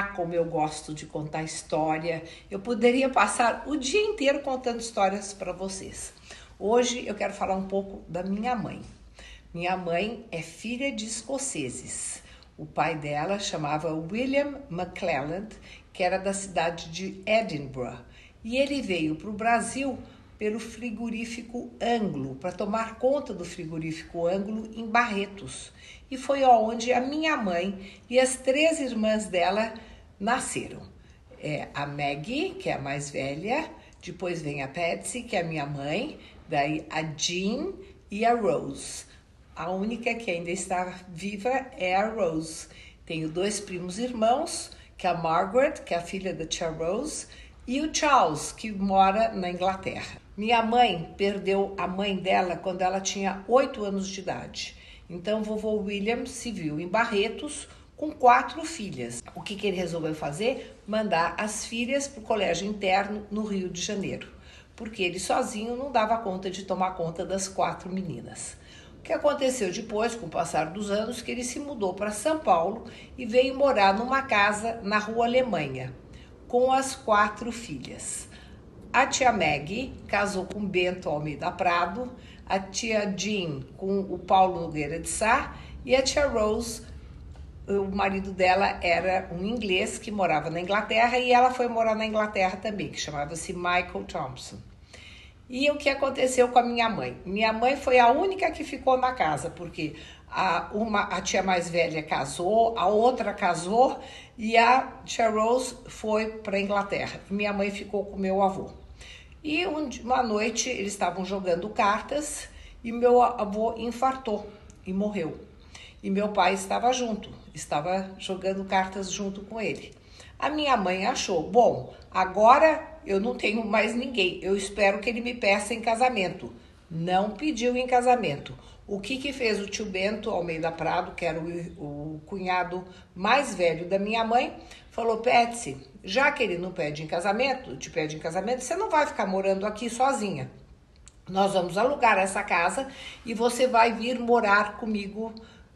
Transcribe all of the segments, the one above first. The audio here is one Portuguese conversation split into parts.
como eu gosto de contar história. Eu poderia passar o dia inteiro contando histórias para vocês. Hoje eu quero falar um pouco da minha mãe. Minha mãe é filha de escoceses. O pai dela chamava William McClelland, que era da cidade de Edinburgh. E ele veio para o Brasil pelo frigorífico Anglo, para tomar conta do frigorífico Anglo em Barretos. E foi onde a minha mãe e as 3 irmãs dela nasceram. A Maggie, que é a mais velha, depois vem a Patsy, que é a minha mãe, daí a Jean e a Rose. A única que ainda está viva é a Rose. Tenho 2 primos irmãos, que é a Margaret, que é a filha da tia Rose, e o Charles, que mora na Inglaterra. Minha mãe perdeu a mãe dela quando ela tinha 8 anos de idade. Então, vovô William se viu em Barretos com 4 filhas. O que ele resolveu fazer? Mandar as filhas para o colégio interno no Rio de Janeiro, porque ele sozinho não dava conta de tomar conta das 4 meninas. O que aconteceu depois, com o passar dos anos, que ele se mudou para São Paulo e veio morar numa casa na Rua Alemanha, com as 4 filhas. A tia Maggie casou com Bento Almeida Prado, a tia Jean com o Paulo Nogueira de Sá e a tia Rose, o marido dela era um inglês que morava na Inglaterra e ela foi morar na Inglaterra também, que chamava-se Michael Thompson. E o que aconteceu com a minha mãe? Minha mãe foi a única que ficou na casa, porque a tia mais velha casou, a outra casou e a tia Rose foi para a Inglaterra. Minha mãe ficou com meu avô. E uma noite eles estavam jogando cartas e meu avô infartou e morreu. E meu pai estava junto, estava jogando cartas junto com ele. A minha mãe achou, bom, agora eu não tenho mais ninguém, eu espero que ele me peça em casamento. Não pediu em casamento. O que fez o tio Bento Almeida Prado, que era o cunhado mais velho da minha mãe, falou, Patsy, já que ele não pede em casamento, te pede em casamento, você não vai ficar morando aqui sozinha. Nós vamos alugar essa casa e você vai vir morar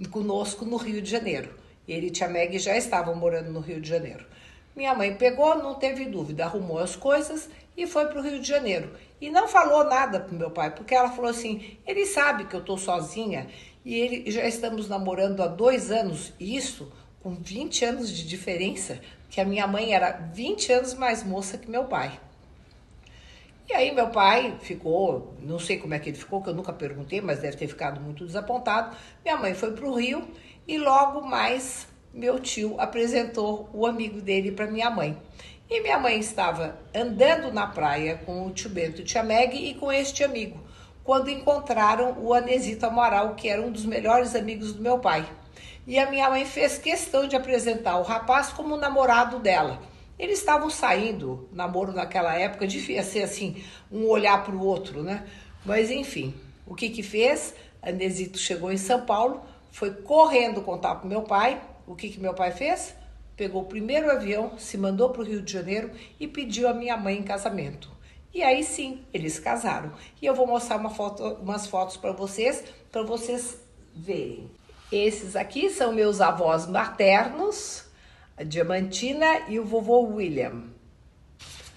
conosco no Rio de Janeiro. Ele e tia Maggie já estavam morando no Rio de Janeiro. Minha mãe pegou, não teve dúvida, arrumou as coisas e foi para o Rio de Janeiro. E não falou nada para o meu pai, porque ela falou assim, ele sabe que eu estou sozinha e já estamos namorando há 2 anos, e isso com 20 anos de diferença, que a minha mãe era 20 anos mais moça que meu pai. E aí meu pai ficou, não sei como é que ele ficou, que eu nunca perguntei, mas deve ter ficado muito desapontado. Minha mãe foi para o Rio e logo mais meu tio apresentou o amigo dele para minha mãe. E minha mãe estava andando na praia com o tio Bento e tia Maggie e com este amigo, quando encontraram o Anesito Amaral, que era um dos melhores amigos do meu pai. E a minha mãe fez questão de apresentar o rapaz como namorado dela. Eles estavam saindo, namoro naquela época, devia ser assim, um olhar para o outro, né? Mas enfim, o que fez? Anesito chegou em São Paulo, foi correndo contar para o meu pai. O que meu pai fez? Pegou o primeiro avião, se mandou para o Rio de Janeiro e pediu a minha mãe em casamento. E aí sim, eles casaram. E eu vou mostrar umas fotos para vocês verem. Esses aqui são meus avós maternos, a Diamantina e o vovô William.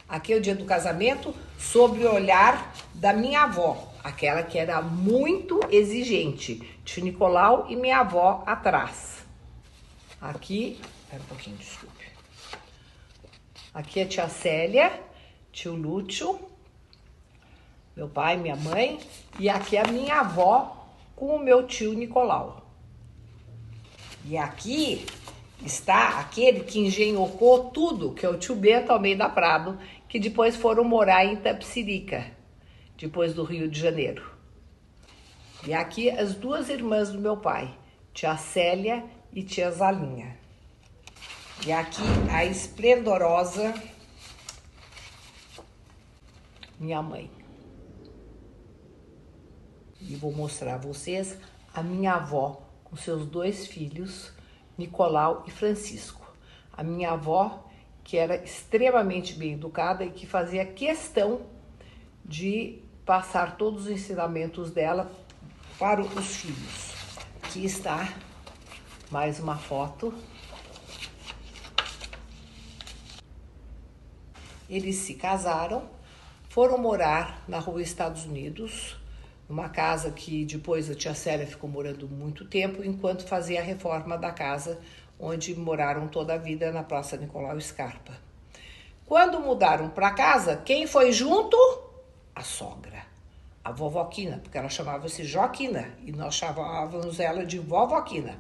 Aqui é o dia do casamento, sob o olhar da minha avó, aquela que era muito exigente, tio Nicolau e minha avó atrás. Aqui, espera um pouquinho, desculpe. Aqui é a tia Célia, tio Lúcio, meu pai, minha mãe, e aqui é a minha avó com o meu tio Nicolau. E aqui está aquele que engenhocou tudo, que é o tio Bento Almeida Prado, que depois foram morar em Itapecerica, depois do Rio de Janeiro. E aqui as 2 irmãs do meu pai, tia Célia e tia Zalinha. E aqui a esplendorosa minha mãe. E vou mostrar a vocês a minha avó com seus 2 filhos, Nicolau e Francisco. A minha avó, que era extremamente bem educada e que fazia questão de passar todos os ensinamentos dela para os filhos. Aqui está mais uma foto Eles se casaram, foram morar na rua Estados Unidos, numa casa que depois a tia Célia ficou morando muito tempo, enquanto fazia a reforma da casa onde moraram toda a vida, na Praça Nicolau Scarpa. Quando mudaram para casa, quem foi junto? A sogra, a vovoquina, porque ela chamava-se Joaquina e nós chamávamos ela de vovoquina.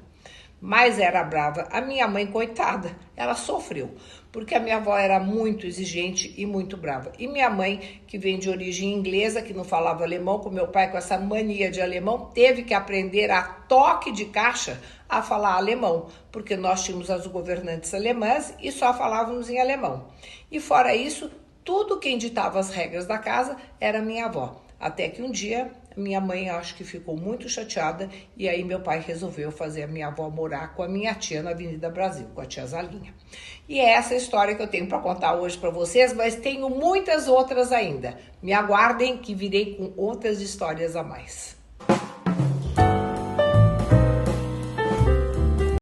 Mas era brava. A minha mãe, coitada, ela sofreu, porque a minha avó era muito exigente e muito brava. E minha mãe, que vem de origem inglesa, que não falava alemão, com meu pai com essa mania de alemão, teve que aprender a toque de caixa a falar alemão, porque nós tínhamos as governantes alemãs e só falávamos em alemão. E fora isso, tudo quem ditava as regras da casa era minha avó. Até que um dia, minha mãe acho que ficou muito chateada e aí meu pai resolveu fazer a minha avó morar com a minha tia na Avenida Brasil, com a tia Zalinha. E é essa história que eu tenho para contar hoje para vocês, mas tenho muitas outras ainda. Me aguardem que virei com outras histórias a mais.